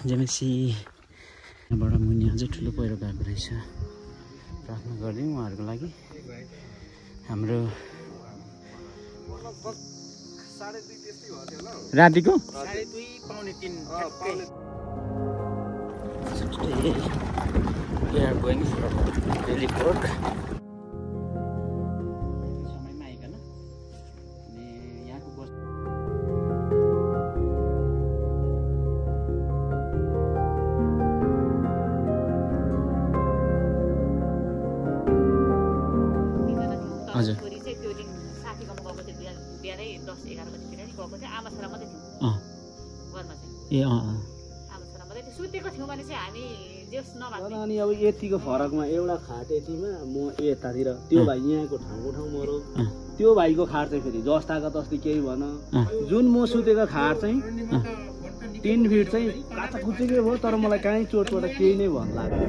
जेमेक्सीबाट मुनि अझै ठुलो पहिरो गएको रहेछ। प्रार्थना गरिदिउँ उहाँहरूको लागि। हाम्रो रातिको 2:30 पाउने 3 We are going from heliport. समयमा आइकन अनि यहाँको बस हजुर छोरी चाहिँ त्यो दिन साथीकोमा गएको थियो बिहानै 10-11 बजीतिर नि गएको थियो। आमा छोरा मात्रै थियौँ घरमा चाहिँ। ए आमा छोरा मात्रै थियो। सुतेको थियौँ भने चाहिँ हामी जेस नभएको। अनि अब यतिको फरकमा एउटा खाट यतिमा म यतातिर त्यो भाइ यहाँको ठाउँको ठाउँ मरो त्यो भाइको खाट चाहिँ फेरि जस्ताको तस्ती केही भन जुन म सुतेको खाट चाहिँ 3 फिट चाहिँ काचकुचेकै भयो तर मलाई काहीँ चोटपट केही नै भन्नु लाग्यो।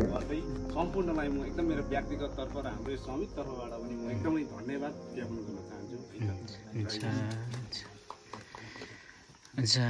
सम्पूर्णलाई म एकदम मेरो व्यक्तिगत तर्फ र हाम्रो श्रमिक तर्फबाट पनि म एकदमै धन्यवाद ज्ञापन गर्न चाहन्छु। अच्छा